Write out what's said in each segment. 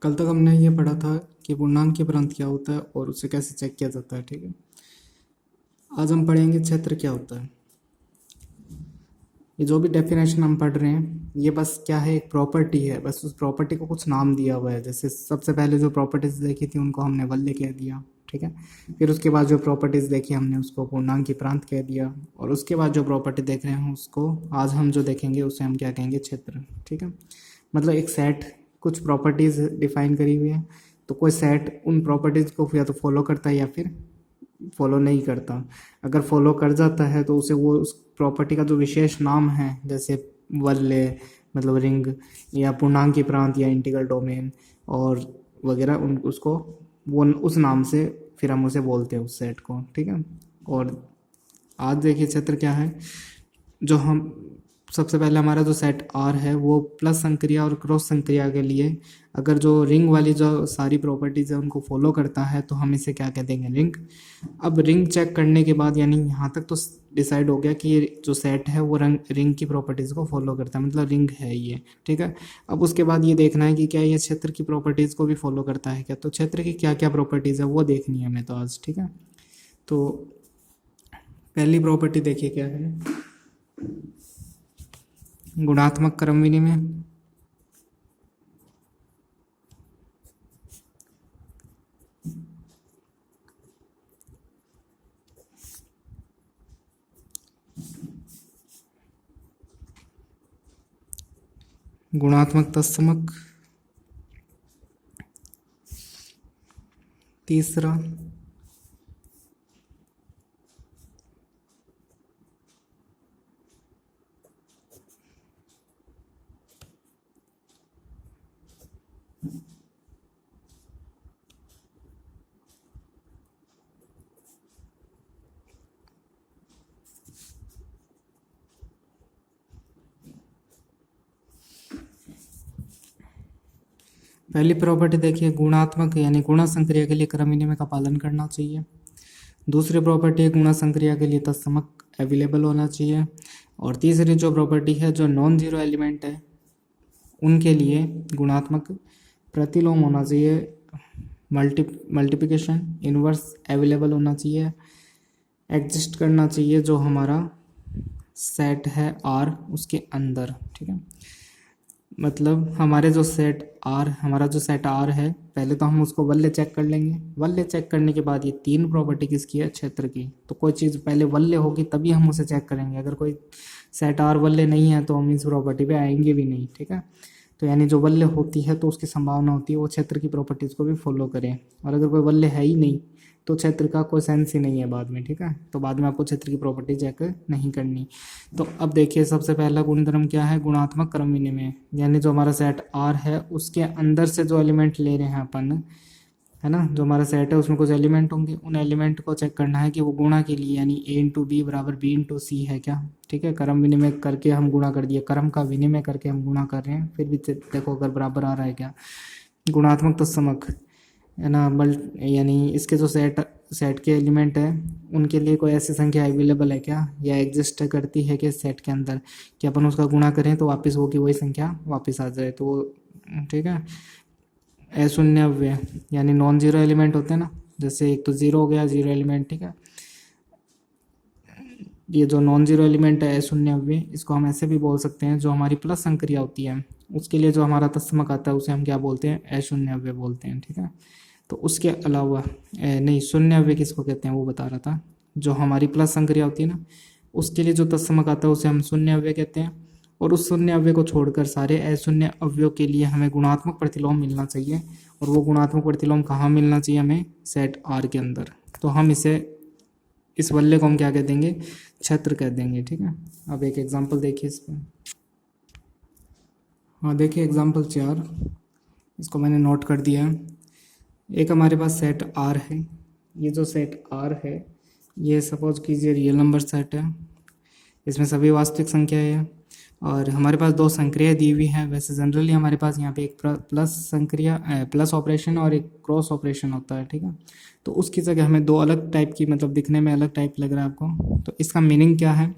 कल तक हमने ये पढ़ा था कि पूर्णांक की प्रांत क्या होता है और उसे कैसे चेक किया जाता है। ठीक है, आज हम पढ़ेंगे क्षेत्र क्या होता है। ये जो भी डेफिनेशन हम पढ़ रहे हैं ये बस क्या है, एक प्रॉपर्टी है, बस उस प्रॉपर्टी को कुछ नाम दिया हुआ है। जैसे सबसे पहले जो प्रॉपर्टीज देखी थी उनको हमने वल्य कह दिया, ठीक है। फिर उसके बाद जो प्रॉपर्टीज देखी हमने उसको पूर्णांक की प्रांत कह दिया, और उसके बाद जो प्रॉपर्टी देख रहे हैं उसको आज हम जो देखेंगे उसे हम क्या कहेंगे, क्षेत्र। ठीक है, मतलब एक सेट कुछ प्रॉपर्टीज डिफाइन करी हुई है, तो कोई सेट उन प्रॉपर्टीज को या तो फॉलो करता है या फिर फॉलो नहीं करता। अगर फॉलो कर जाता है तो उसे वो उस प्रॉपर्टी का जो विशेष नाम है, जैसे वल्य मतलब रिंग, या पूर्णांक की प्रांत या इंटीग्रल डोमेन और वगैरह, उन उसको वो उस नाम से फिर हम उसे बोलते हैं उस सेट को। ठीक है, और आज देखिए क्षेत्र क्या है। जो हम सबसे पहले हमारा जो सेट आर है वो प्लस संक्रिया और क्रॉस संक्रिया के लिए अगर जो रिंग वाली जो सारी प्रॉपर्टीज है उनको फॉलो करता है तो हम इसे क्या कह देंगे, रिंग। अब रिंग चेक करने के बाद यानी यहाँ तक तो डिसाइड हो गया कि ये जो सेट है वो रिंग की प्रॉपर्टीज़ को फॉलो करता है, मतलब रिंग है ये। ठीक है, अब उसके बाद ये देखना है कि क्या ये क्षेत्र की प्रॉपर्टीज़ को भी फॉलो करता है क्या, तो क्षेत्र की क्या क्या प्रॉपर्टीज़ है वो देखनी है हमें तो आज। ठीक है, तो पहली प्रॉपर्टी देखिए क्या है, गुणात्मक क्रम विनिमय। गुणात्मक तत्समक। तीसरा पहली प्रॉपर्टी देखिए, गुणात्मक यानी गुणा संक्रिया के लिए क्रम विनिमय का पालन करना चाहिए। दूसरी प्रॉपर्टी है गुणा संक्रिया के लिए तत्समक अवेलेबल होना चाहिए। और तीसरी जो प्रॉपर्टी है, जो नॉन जीरो एलिमेंट है उनके लिए गुणात्मक प्रतिलोम होना चाहिए, मल्टीप्लिकेशन इनवर्स अवेलेबल होना चाहिए, एग्जिस्ट करना चाहिए जो हमारा सेट है आर उसके अंदर। ठीक है, मतलब हमारा जो सेट आर है, पहले तो हम उसको वल्य चेक कर लेंगे। वल्य चेक करने के बाद ये तीन प्रॉपर्टी किसकी है, क्षेत्र की। तो कोई चीज़ पहले वल्य होगी तभी हम उसे चेक करेंगे। अगर कोई सेट आर वल्य नहीं है तो हम इस प्रॉपर्टी पे आएंगे भी नहीं। ठीक है, तो यानी जो वल्य होती है तो उसकी संभावना होती है वो क्षेत्र की प्रॉपर्टीज़ को भी फॉलो करें, और अगर कोई वल्य है ही नहीं तो क्षेत्र का कोई सेंस ही नहीं है बाद में। ठीक है, तो बाद में आपको क्षेत्र की प्रॉपर्टी चेक नहीं करनी। तो अब देखिए सबसे पहला गुणधर्म क्या है, गुणात्मक क्रम विनिमय। यानी जो हमारा सेट आर है उसके अंदर से जो एलिमेंट ले रहे हैं अपन, है ना, जो हमारा सेट है उसमें कुछ एलिमेंट होंगे, उन एलिमेंट को चेक करना है कि वो गुणा के लिए यानी a इंटू बी बराबर b इंटू सी है क्या। ठीक है, क्रम विनिमय करके हम गुणा कर दिए, क्रम का विनिमय करके हम गुणा कर रहे हैं, फिर भी देखो अगर बराबर आ रहा है क्या। गुणात्मक तत्समक है ना, यानी इसके जो सेट के एलिमेंट है उनके लिए कोई ऐसी संख्या अवेलेबल है क्या, या एग्जिस्ट करती है कि सेट के अंदर, कि अपन उसका गुणा करें तो वापस वो की वही संख्या वापस आ जाए। तो ठीक है, अशून्याव्यय यानी नॉन जीरो एलिमेंट होते हैं ना, जैसे एक तो जीरो हो गया, जीरो एलिमेंट। ठीक है, ये जो नॉन जीरो एलिमेंट है अशून्याव्यय, इसको हम ऐसे भी बोल सकते हैं, जो हमारी प्लस संक्रिया होती है उसके लिए जो हमारा तत्समक आता है उसे हम क्या बोलते हैं, अशून्याव्यय बोलते हैं। ठीक है, तो उसके अलावा नहीं, शून्याव्यय किसको कहते हैं वो बता रहा था। जो हमारी प्लस संक्रिया होती है ना उसके लिए जो तत्समक आता है उसे हम शून्याव्यय कहते हैं, और उस शून्य अव्यय को छोड़कर सारे अशून्य अवयव के लिए हमें गुणात्मक प्रतिलोम मिलना चाहिए। और वो गुणात्मक प्रतिलोम कहाँ मिलना चाहिए, हमें सेट आर के अंदर। तो हम इस वल्य को हम क्या कह देंगे, क्षेत्र कह देंगे। ठीक है, अब एक एग्जांपल देखिए इस पर। हाँ देखिए एग्जांपल 4, इसको मैंने नोट कर दिया है। एक हमारे पास सेट आर है, ये जो सेट आर है ये सपोज कीजिए रियल नंबर सेट है, इसमें सभी वास्तविक संख्या है, और हमारे पास दो संक्रिया दी हुई है। वैसे जनरली हमारे पास यहाँ पे एक प्लस संक्रिया प्लस ऑपरेशन और एक क्रॉस ऑपरेशन होता है। ठीक है, तो उसकी जगह हमें दो अलग टाइप की, मतलब दिखने में अलग टाइप लग रहा है आपको, तो इसका मीनिंग क्या है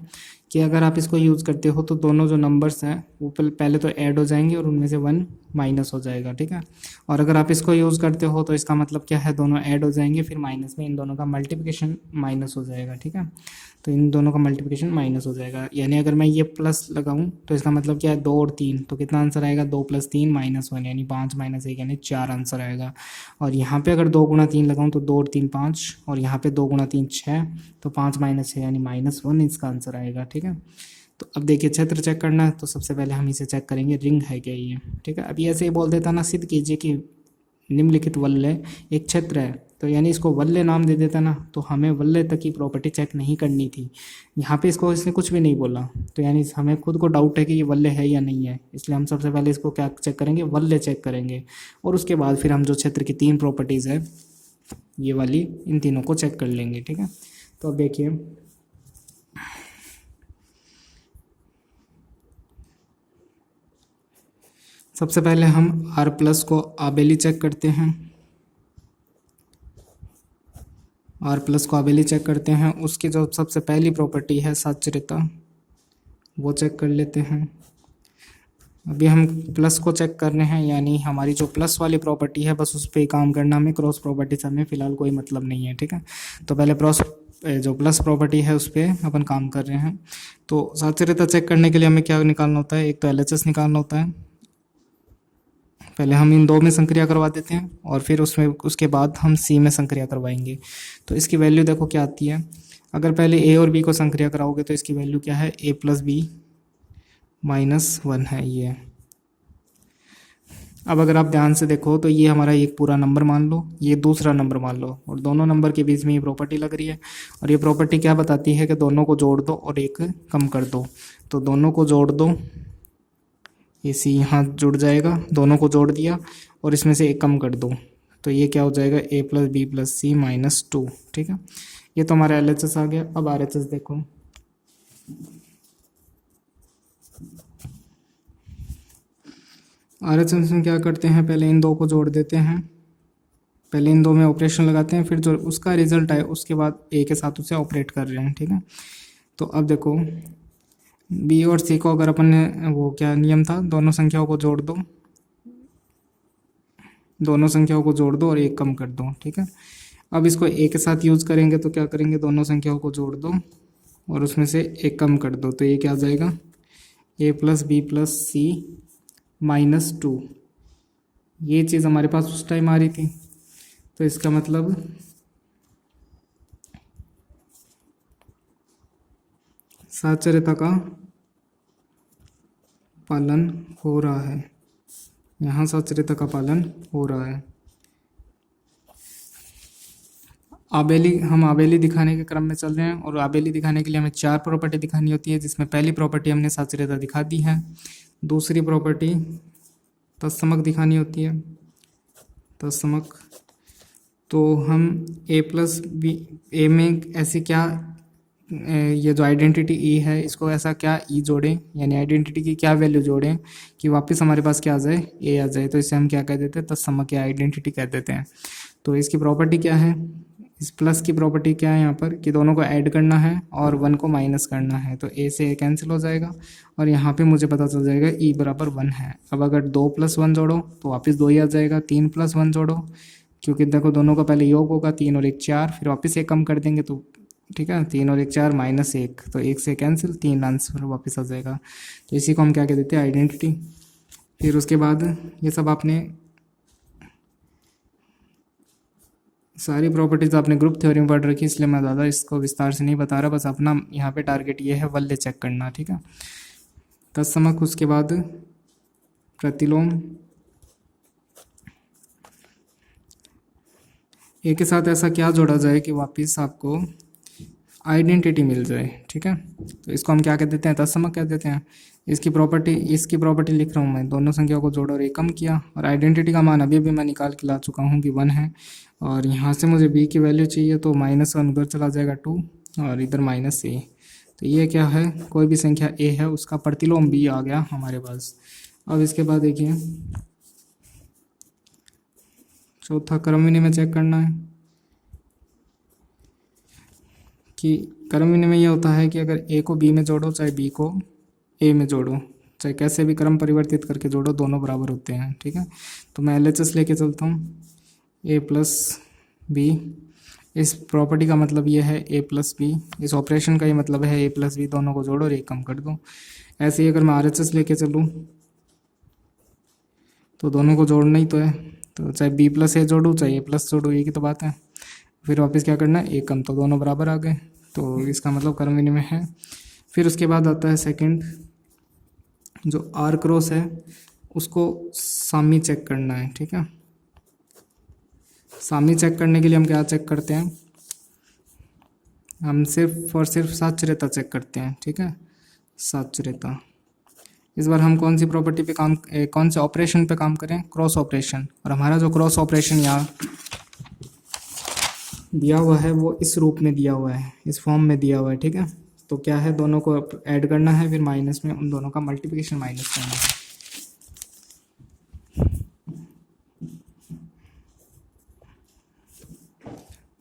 कि अगर आप इसको यूज़ करते हो तो दोनों जो नंबर्स हैं वो पहले तो ऐड हो जाएंगे और उनमें से 1 माइनस हो जाएगा, ठीक है। और अगर आप इसको यूज़ करते हो तो इसका मतलब क्या है, दोनों ऐड हो जाएंगे, फिर माइनस में इन दोनों का मल्टीप्लिकेशन माइनस हो जाएगा, ठीक है। तो इन दोनों का मल्टीप्लिकेशन माइनस हो जाएगा, यानी अगर मैं ये प्लस लगाऊं तो इसका मतलब क्या है, 2 और 3, तो कितना आंसर आएगा, 2 + 3 -1, यानी 5 - 1 यानी 4 आंसर आएगा। और यहाँ पे अगर 2 × 3 लगाऊं तो 2 और 3 5, और यहाँ पे 2 × 3 6, तो 5 - 6 यानी -1 इसका आंसर आएगा, ठीक है। तो अब देखिए क्षेत्र चेक करना है, तो सबसे पहले हम इसे चेक करेंगे, रिंग है क्या ये, ठीक है। अभी ऐसे ही बोल देता ना, सिद्ध कीजिए कि निम्नलिखित वलय एक क्षेत्र है, तो यानी इसको वलय नाम दे देता ना, तो हमें वलय तक की प्रॉपर्टी चेक नहीं करनी थी। यहाँ पे इसको इसने कुछ भी नहीं बोला, तो यानी हमें खुद को डाउट है कि ये वलय है या नहीं है, इसलिए हम सबसे पहले इसको क्या चेक करेंगे, वलय चेक करेंगे। और उसके बाद फिर हम जो क्षेत्र की 3 प्रॉपर्टीज़ है ये वाली, इन तीनों को चेक कर लेंगे, ठीक है। तो अब देखिए, सबसे पहले हम R+ को आबेली चेक करते हैं, R+ को आबेली चेक करते हैं। उसकी जो सबसे पहली प्रॉपर्टी है साचर्यता, वो चेक कर लेते हैं। अभी हम प्लस को चेक कर रहे हैं, यानी हमारी जो प्लस वाली प्रॉपर्टी है बस उस पर ही काम करना, हमें क्रॉस प्रॉपर्टी से हमें फिलहाल कोई मतलब नहीं है, ठीक है। तो पहले जो प्लस प्रॉपर्टी है उस पर अपन काम कर रहे हैं। तो साचर्यता चेक करने के लिए हमें क्या निकालना होता है, एक तो LHS निकालना होता है। पहले हम इन 2 में संक्रिया करवा देते हैं और फिर उसके बाद हम C में संक्रिया करवाएंगे। तो इसकी वैल्यू देखो क्या आती है। अगर पहले A और B को संक्रिया कराओगे तो इसकी वैल्यू क्या है, A + B -1 है ये। अब अगर आप ध्यान से देखो तो ये हमारा एक पूरा नंबर मान लो, ये दूसरा नंबर मान लो, और दोनों नंबर के बीच में ये प्रॉपर्टी लग रही है। और ये प्रॉपर्टी क्या बताती है कि दोनों को जोड़ दो और एक कम कर दो। तो दोनों को जोड़ दो, ये C यहाँ जुड़ जाएगा, दोनों को जोड़ दिया और इसमें से एक कम कर दो, तो ये क्या हो जाएगा, A + B + C -2, ठीक है। ये तो हमारा LHS आ गया। अब RHS देखो, RHS में क्या करते हैं, पहले इन 2 को जोड़ देते हैं, पहले इन 2 में ऑपरेशन लगाते हैं, फिर जो उसका रिजल्ट आए उसके बाद A के साथ उसे ऑपरेट कर रहे हैं, ठीक है। तो अब देखो B और C को अगर अपन ने, वो क्या नियम था, दोनों संख्याओं को जोड़ दो, दोनों संख्याओं को जोड़ दो और एक कम कर दो, ठीक है। अब इसको A के साथ यूज़ करेंगे तो क्या करेंगे, दोनों संख्याओं को जोड़ दो और उसमें से एक कम कर दो, तो ये क्या आ जाएगा, A + B + C -2। ये चीज़ हमारे पास उस टाइम आ रही थी, तो इसका मतलब साचर्यता का पालन हो रहा है, यहाँ साचर्यता का पालन हो रहा है। हम आबेली दिखाने के क्रम में चल रहे हैं, और आबेली दिखाने के लिए हमें 4 प्रॉपर्टी दिखानी होती है, जिसमें पहली प्रॉपर्टी हमने साचर्यता दिखा दी है, दूसरी प्रॉपर्टी तत्समक दिखानी होती है, तत्समक। तो हम A + B, A में ऐसी क्या, ये जो आइडेंटिटी E है इसको ऐसा क्या E जोड़ें, यानी आइडेंटिटी की क्या वैल्यू जोड़ें कि वापस हमारे पास क्या आ जाए, A आ जाए, तो इसे हम क्या कह देते हैं, तत्समक या आइडेंटिटी कह देते हैं। तो इसकी प्रॉपर्टी क्या है, इस प्लस की प्रॉपर्टी क्या है यहाँ पर, कि दोनों को ऐड करना है और 1 को माइनस करना है, तो A से A कैंसिल हो जाएगा और यहाँ पे मुझे पता चल जाएगा E = 1 है। अब अगर 2 + 1 जोड़ो तो वापस 2 ही आ जाएगा, 3 + 1 जोड़ो, क्योंकि देखो दोनों का पहले योग होगा, 3 और 1 4, फिर वापस 1 कम कर देंगे तो ठीक है, 3 और 1 4 -1, तो 1 से कैंसिल, 3 आंसर वापस आ जाएगा। तो इसी को हम क्या कह देते हैं, आइडेंटिटी। फिर उसके बाद ये सब आपने सारी प्रॉपर्टीज़ आपने ग्रुप थ्योरी में पढ़ रखी, इसलिए मैं ज़्यादा इसको विस्तार से नहीं बता रहा, बस अपना यहाँ पे टारगेट ये है वल्य चेक करना, ठीक है। तत्समक, उसके बाद प्रतिलोम, ए के साथ ऐसा क्या जोड़ा जाए कि वापस आपको आइडेंटिटी मिल जाए, ठीक है। तो इसको हम क्या कह देते हैं, तत्समक कह देते हैं। इसकी प्रॉपर्टी लिख रहा हूँ मैं, दोनों संख्या को जोड़ा और एक कम किया, और आइडेंटिटी का मान अभी मैं निकाल के ला चुका हूँ कि 1 है, और यहाँ से मुझे B की वैल्यू चाहिए, तो -1 उधर चला जाएगा 2 और इधर -A। तो ये क्या है, कोई भी संख्या A है उसका प्रतिलोम B आ गया हमारे पास। अब इसके बाद देखिए चौथा क्रमविनिमय में चेक करना है कि क्रम विनिमय ये होता है कि अगर ए को बी में जोड़ो चाहे बी को ए में जोड़ो, चाहे कैसे भी क्रम परिवर्तित करके जोड़ो, दोनों बराबर होते हैं। ठीक है, तो मैं LHS लेके चलता हूँ, ए प्लस बी। इस प्रॉपर्टी का मतलब ये है ए प्लस बी, इस ऑपरेशन का ये मतलब है ए प्लस बी, दोनों को जोड़ो और एक कम कर दो। ऐसे ही अगर मैं RHS लेके चलूँ तो दोनों को जोड़ना ही तो है, तो चाहे बी प्लस ए जोड़ूँ चाहे ए प्लस जोड़ूँ, ये की तो बात है। फिर वापस क्या करना है, एक कम, तो दोनों बराबर आ गए, तो इसका मतलब क्रम विनिमय है। फिर उसके बाद आता है सेकंड, जो आर क्रॉस है उसको सामी चेक करना है। ठीक है, सामी चेक करने के लिए हम क्या चेक करते हैं, हम सिर्फ और सिर्फ साचर्यता चेक करते हैं। ठीक है, साचर्यता। इस बार हम कौन सी प्रॉपर्टी पे काम, कौन से ऑपरेशन पे काम करें, क्रॉस ऑपरेशन। और हमारा जो क्रॉस ऑपरेशन यहाँ दिया हुआ है वो इस रूप में दिया हुआ है, इस फॉर्म में दिया हुआ है। ठीक है, तो क्या है, दोनों को ऐड करना है, फिर माइनस में उन दोनों का मल्टीप्लिकेशन माइनस करना है।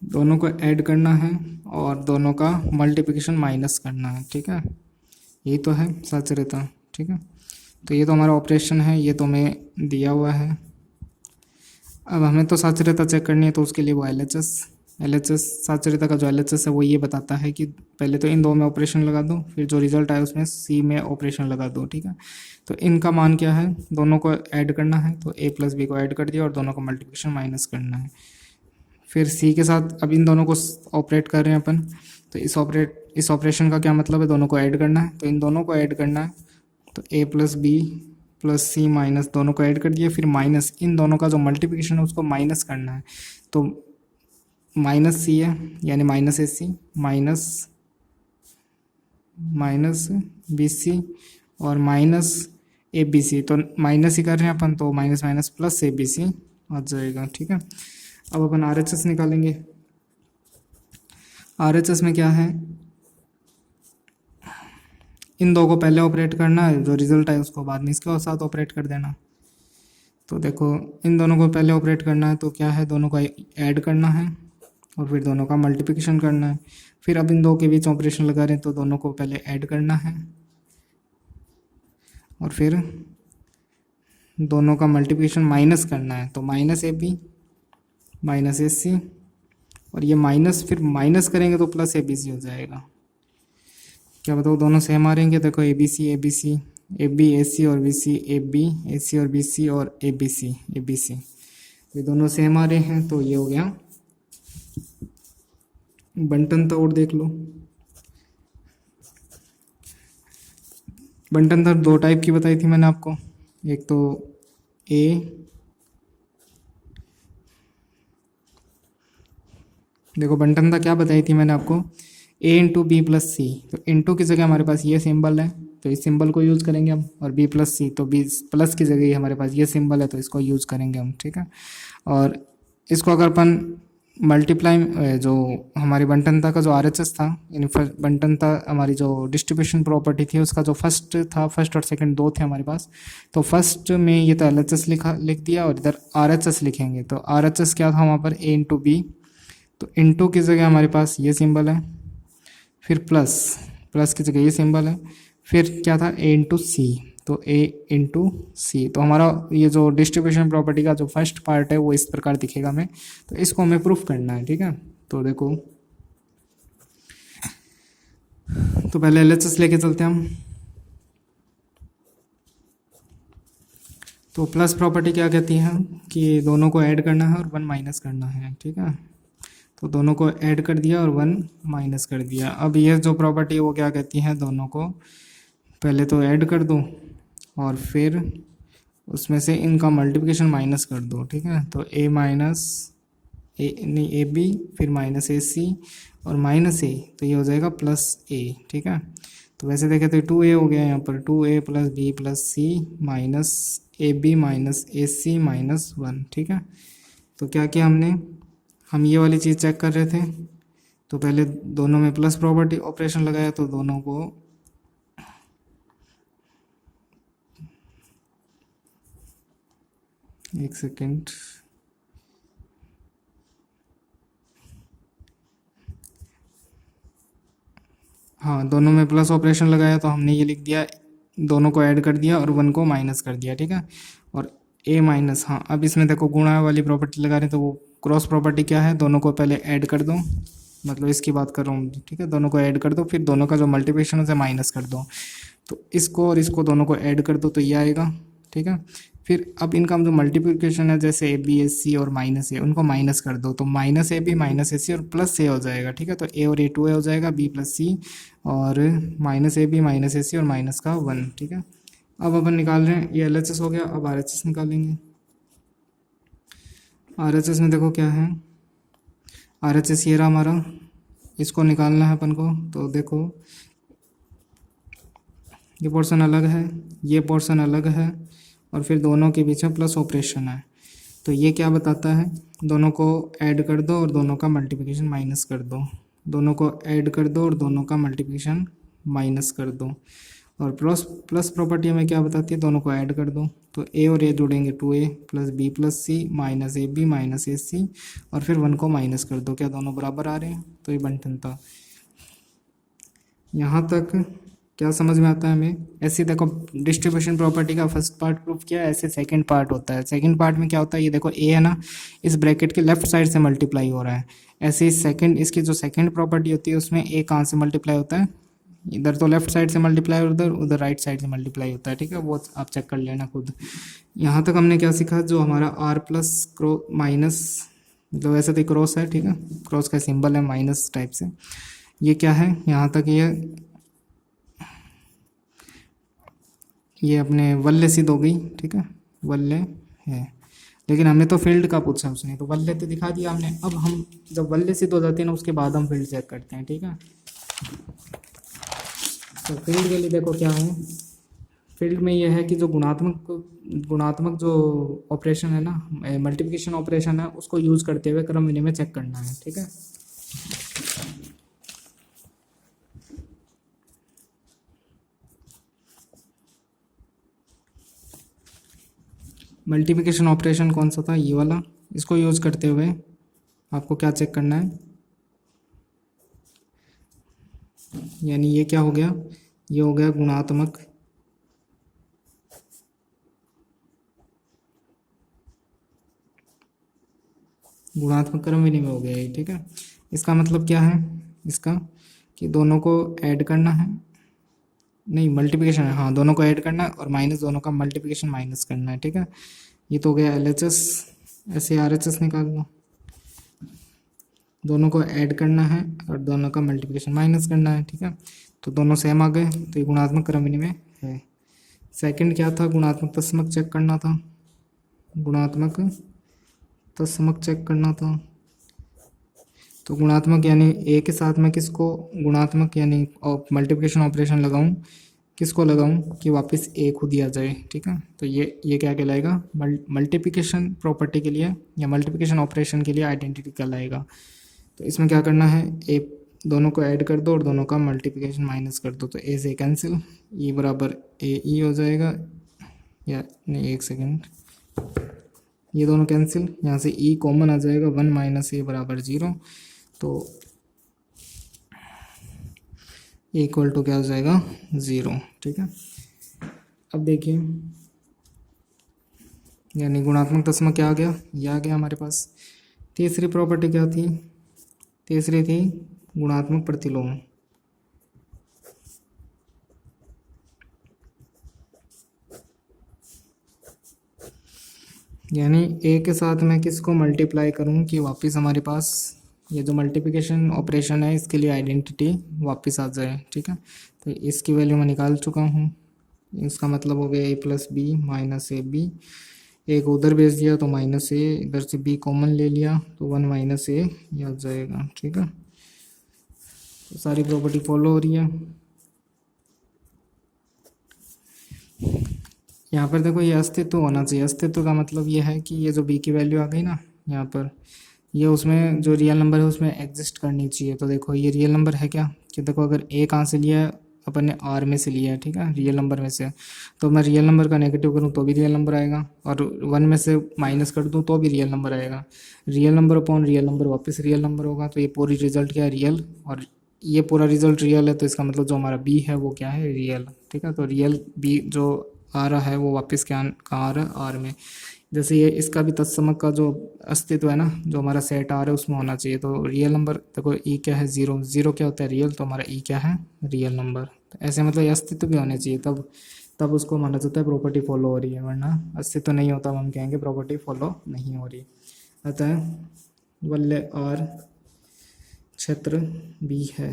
दोनों को ऐड करना है और दोनों का मल्टीप्लिकेशन माइनस करना है। ठीक है, यही तो है साचर्यता। ठीक है, तो ये तो हमारा ऑपरेशन है, ये तो हमें दिया हुआ है। अब हमें तो साचर्यता चेक करनी है, तो उसके लिए वो LHS साचर्यता का जो LHS है वो ये बताता है कि पहले तो इन दो में ऑपरेशन लगा दो, फिर जो रिजल्ट आए उसमें C में ऑपरेशन लगा दो। ठीक है, तो इनका मान क्या है, दोनों को ऐड करना है, तो A प्लस बी को ऐड कर दिया और दोनों को मल्टीप्लिकेशन माइनस करना है। फिर C के साथ अब इन दोनों को ऑपरेट कर रहे हैं अपन, तो इस ऑपरेशन का क्या मतलब है, दोनों को ऐड करना है, तो इन दोनों को ऐड करना है, तो A plus B plus C minus, दोनों को ऐड कर दिया, फिर माइनस इन दोनों का जो मल्टीप्लिकेशन है उसको माइनस करना है, तो माइनस सी है, यानी minus A C minus B C और माइनस ए बी सी, तो माइनस ही कर रहे हैं अपन, तो minus minus plus A B C आ जाएगा। ठीक है, अब अपन RHS निकालेंगे। RHS में क्या है, इन दो को पहले ऑपरेट करना है, जो रिजल्ट है उसको बाद में इसके साथ ऑपरेट कर देना। तो देखो, इन दोनों को पहले ऑपरेट करना है, तो क्या है, दोनों को ऐड करना है और फिर दोनों का मल्टीप्लिकेशन करना है। फिर अब इन दो के बीच ऑपरेशन लगा रहे हैं, तो दोनों को पहले ऐड करना है और फिर दोनों का मल्टीप्लिकेशन माइनस करना है, तो minus A B minus A C, और ये माइनस फिर माइनस करेंगे तो प्लस ए बी सी हो जाएगा। क्या बताओ, दोनों सेम आ रहेंगे। देखो ए बी सी ए बी ए सी और बी सी, ए बी ए सी और बी सी, और ए बी सी ये दोनों सेम आ रहे हैं, तो ये हो गया बंटनता। और देख लो, बंटनता दो टाइप की बताई थी मैंने आपको, एक तो ए देखो बंटनता क्या बताई थी मैंने आपको, a इंटू बी प्लस सी, तो इंटू की जगह हमारे पास ये सिंबल है तो इस सिंबल को यूज़ करेंगे हम, और b प्लस सी, तो b प्लस की जगह ही हमारे पास ये सिंबल है तो इसको यूज़ करेंगे हम। ठीक है, और इसको अगर अपन मल्टीप्लाई, जो हमारी बंटनता का जो RHS था, यानी बंटनता हमारी जो डिस्ट्रीब्यूशन प्रॉपर्टी थी उसका जो फर्स्ट था, फर्स्ट और सेकंड दो थे हमारे पास, तो फर्स्ट में ये तो LHS लिख दिया और इधर RHS लिखेंगे, तो RHS क्या था वहाँ पर, a इंटू बी, तो इंटू की जगह हमारे पास ये सिंबल है, फिर प्लस की जगह ये सिंबल है, फिर क्या था, a इंटू सी, तो a इंटू सी, तो हमारा ये जो डिस्ट्रीब्यूशन प्रॉपर्टी का जो फर्स्ट पार्ट है वो इस प्रकार दिखेगा हमें, तो इसको हमें प्रूफ करना है। ठीक है, तो देखो, तो पहले LHS लेके चलते हैं हम। तो प्लस प्रॉपर्टी क्या कहती है कि दोनों को ऐड करना है और 1 माइनस करना है। ठीक है, तो दोनों को ऐड कर दिया और 1 माइनस कर दिया। अब ये जो प्रॉपर्टी है वो क्या कहती है, दोनों को पहले तो ऐड कर दो और फिर उसमें से इनका मल्टीप्लिकेशन माइनस कर दो। ठीक है, तो a माइनस ए बी, फिर माइनस ए सी और माइनस ए, तो ये हो जाएगा प्लस ए। ठीक है, तो वैसे देखें तो 2a हो गया यहाँ पर, 2a plus B plus C minus A B minus A C minus 1। ठीक है, तो क्या किया हमने, हम ये वाली चीज़ चेक कर रहे थे, तो पहले दोनों में प्लस प्रॉपर्टी ऑपरेशन लगाया, तो दोनों को एक सेकेंड, हाँ, दोनों में प्लस ऑपरेशन लगाया तो हमने ये लिख दिया, दोनों को ऐड कर दिया और 1 को माइनस कर दिया, ठीक है। और a माइनस, हाँ अब इसमें देखो गुणा वाली प्रॉपर्टी लगा रहे हैं तो वो क्रॉस प्रॉपर्टी क्या है, दोनों को पहले ऐड कर दो, मतलब इसकी बात कर रहा हूँ, ठीक है। दोनों को ऐड कर दो, फिर दोनों का जो मल्टीप्लिकेशन है उसे माइनस कर दो, तो इसको और इसको दोनों को ऐड कर दो तो ये आएगा, ठीक है। फिर अब इनका जो मल्टीप्लिकेशन है जैसे ए बी एस सी और माइनस ए, उनको माइनस कर दो तो minus A B minus A C और प्लस ए हो जाएगा, ठीक है। तो ए और ए 2 ए हो जाएगा, बी प्लस सी और minus A B minus A C और माइनस का 1, ठीक है। अब अपन निकाल रहे हैं, ये एल एच एस हो गया, अब आर एच एस निकालेंगे। आर एच एस में देखो क्या है, आर एच एस ये रहा हमारा, इसको निकालना है अपन को। तो देखो ये पोर्शन अलग है, ये पोर्शन अलग है, और फिर दोनों के बीच में प्लस ऑपरेशन है। तो ये क्या बताता है, दोनों को ऐड कर दो और दोनों का मल्टीप्लिकेशन माइनस कर दो, दोनों को ऐड कर दो और दोनों का मल्टीप्लिकेशन माइनस कर दो। और प्लस प्लस प्रॉपर्टी हमें क्या बताती है, दोनों को ऐड कर दो, तो ए और ए जुड़ेंगे 2a plus B plus C minus A B minus A C, और फिर 1 को माइनस कर दो, क्या दोनों बराबर आ रहे हैं, तो ये बंटन था। यहाँ तक क्या समझ में आता है हमें। ऐसे देखो डिस्ट्रीब्यूशन प्रॉपर्टी का फर्स्ट पार्ट प्रूफ किया, ऐसे सेकंड पार्ट होता है। सेकंड पार्ट में क्या होता है, ये देखो ए है ना, इस ब्रैकेट के लेफ्ट साइड से मल्टीप्लाई हो रहा है, ऐसे ही सेकंड, इसकी जो सेकंड प्रॉपर्टी होती है उसमें ए कहाँ से मल्टीप्लाई होता है, इधर तो लेफ्ट साइड से मल्टीप्लाई और उधर उधर राइट साइड से मल्टीप्लाई होता है, ठीक है। वो आप चेक कर लेना खुद। यहाँ तक हमने क्या सीखा, जो हमारा आर प्लस माइनस, मतलब ऐसे तो क्रॉस है, ठीक है, क्रॉस का सिंबल है माइनस टाइप से, ये क्या है, यहाँ तक ये अपने वल्ले सिद्ध हो गई, ठीक है, वल्ले है। लेकिन हमें तो फील्ड का पूछा उसने, तो वल्ले तो दिखा दिया हमने। अब हम जब वल्ले सिद्ध हो जाते हैं ना, उसके बाद हम फील्ड चेक करते हैं, ठीक है। तो फील्ड के लिए देखो क्या है, फील्ड में ये है कि जो गुणात्मक जो ऑपरेशन है ना, मल्टीप्लिकेशन ऑपरेशन है, उसको यूज़ करते हुए क्रम विनिमय चेक करना है, ठीक है। मल्टीप्लिकेशन ऑपरेशन कौन सा था, ये वाला, इसको यूज़ करते हुए आपको क्या चेक करना है, यानी ये क्या हो गया, ये हो गया गुणात्मक क्रम विनिमय हो गया ये, ठीक है। इसका मतलब क्या है, इसका कि दोनों को ऐड करना है, नहीं मल्टीप्लिकेशन है, हाँ दोनों को ऐड करना है और माइनस दोनों का मल्टीप्लिकेशन माइनस करना है, ठीक है। ये तो हो गया एल एच एस, ऐसे आर एच एस निकाल लो, दोनों को ऐड करना है और दोनों का मल्टीप्लिकेशन माइनस करना है, ठीक है। तो दोनों सेम आ गए, तो ये गुणात्मक क्रम विनिमय है। सेकंड क्या था, गुणात्मक तत्समक चेक करना था, गुणात्मक तत्समक चेक करना था। तो गुणात्मक यानी ए के साथ में किसको, गुणात्मक यानी मल्टीप्लिकेशन ऑपरेशन लगाऊं, किसको लगाऊं कि वापस ए खुद ही आ जाए, ठीक है। तो ये क्या कहलाएगा, मल्टीप्लिकेशन प्रॉपर्टी के लिए या मल्टीप्लिकेशन ऑपरेशन के लिए आइडेंटिटी कहलाएगा। तो इसमें क्या करना है, ए दोनों को ऐड कर दो और दोनों का मल्टीप्लिकेशन माइनस कर दो, तो ए से कैंसिल, ई बराबर ए ई हो जाएगा, या नहीं एक सेकेंड, ये दोनों कैंसिल, यहाँ से ई कॉमन आ जाएगा, 1 माइनस ए बराबर 0, तो इक्वल टू क्या हो जाएगा 0, ठीक है। अब देखिए, यानी गुणात्मक तत्समक क्या आ गया, ये आ गया हमारे पास। तीसरी प्रॉपर्टी क्या थी, तीसरी थी गुणात्मक प्रतिलोम, यानी ए के साथ मैं किसको मल्टीप्लाई करूं कि वापस हमारे पास ये जो मल्टीप्लिकेशन ऑपरेशन है इसके लिए आइडेंटिटी वापस आ जाए, ठीक है। तो इसकी वैल्यू मैं निकाल चुका हूँ, इसका मतलब हो गया A plus B minus A B, A को उधर भेज दिया तो माइनस ए, इधर से बी कॉमन ले लिया तो 1 माइनस ए आ जाएगा, ठीक है। तो सारी प्रॉपर्टी फॉलो हो रही है। यहाँ पर देखो ये अस्तित्व होना चाहिए, अस्तित्व का मतलब ये है कि ये जो बी की वैल्यू आ गई ना यहाँ पर, ये उसमें जो रियल नंबर है उसमें एग्जिस्ट करनी चाहिए। तो देखो ये रियल नंबर है क्या, कि देखो अगर ए कहाँ से लिया है, अपन ने आर में से लिया है, ठीक है, रियल नंबर में से, तो मैं रियल नंबर का नेगेटिव करूँ तो भी रियल नंबर आएगा, और 1 में से माइनस कर दूँ तो भी रियल नंबर आएगा। Real number upon real number वापस रियल नंबर होगा, तो ये पूरी रिजल्ट क्या है, रियल, और ये पूरा रिजल्ट रियल है, तो इसका मतलब जो हमारा बी है वो क्या है, रियल। ठीक है, तो रियल बी जो आ रहा है वो वापस क्या कहाँ आ रहा है, आर में। जैसे ये इसका भी तत्समक का जो अस्तित्व है ना, जो हमारा सेट आर है उसमें होना चाहिए। तो रियल नंबर देखो ई क्या है, ज़ीरो, ज़ीरो क्या होता है रियल, तो हमारा ई क्या है, रियल नंबर। तो ऐसे मतलब ये अस्तित्व भी होने चाहिए, तब तब उसको माना जाता है प्रॉपर्टी फॉलो हो रही है, वरना अस्तित्व नहीं होता हम कहेंगे प्रॉपर्टी फॉलो नहीं हो रही। अतः वल्य आर क्षेत्र बी है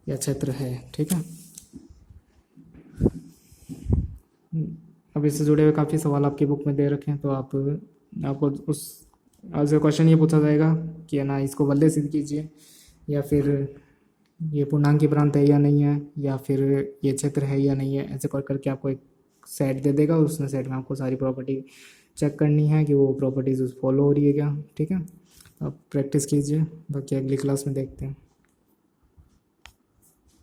या क्षेत्र है। ठीक है, अब इससे जुड़े हुए काफ़ी सवाल आपकी बुक में दे रखे हैं, तो आपको उस आपसे क्वेश्चन ये पूछा जाएगा कि है ना, इसको वल्य सिद्ध कीजिए, या फिर ये पूर्णांक प्रांत है या नहीं है, या फिर ये क्षेत्र है या नहीं है। ऐसे कर करके आपको एक सेट दे देगा, उसमें सेट में आपको सारी प्रॉपर्टी चेक करनी है कि वो प्रॉपर्टीज फॉलो हो रही है क्या। ठीक है, अब प्रैक्टिस कीजिए, बाकी अगली क्लास में देखते हैं।